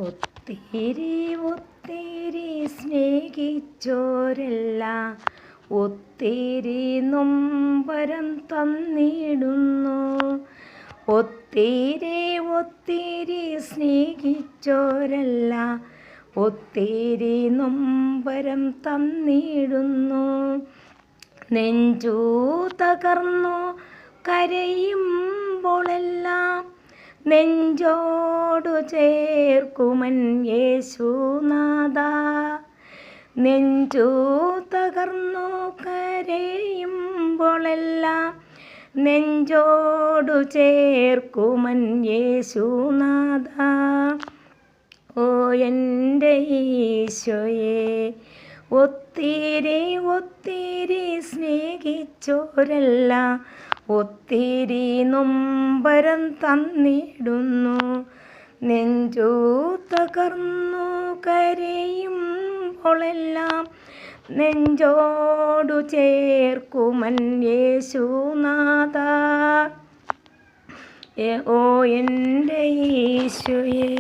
ഒത്തിരി ഒത്തിരി സ്നേഹിച്ചോരെല്ലാം ഒത്തിരി നൊമ്പരം തന്നിടുന്നു. ഒത്തിരി ഒത്തിരി സ്നേഹിച്ചോരെല്ലാം ഒത്തിരി നൊമ്പരം തന്നിടുന്നു. നെഞ്ചു തകർന്നു കരയുമ്പോഴെല്ലാം നെഞ്ചോടു ചേർക്കുമൻ യേശുനാഥ. നെഞ്ചു തകർന്നു കരയുമ്പോഴെല്ലാം നെഞ്ചോടു ചേർക്കുമൻ യേശുനാഥ. ഓ എൻ്റെ ഈശോയെ, ഒത്തിരി ഒത്തിരി സ്നേഹിച്ചോരെല്ലാം ഒത്തിരി നൊമ്പരം തന്നിടുന്നു. നെഞ്ചു തകർന്നു കരയുമ്പോഴെല്ലാം നെഞ്ചോടു ചേർക്കുമൻ യേശുനാഥ. ഓ എൻ്റെ ഈശോയെ.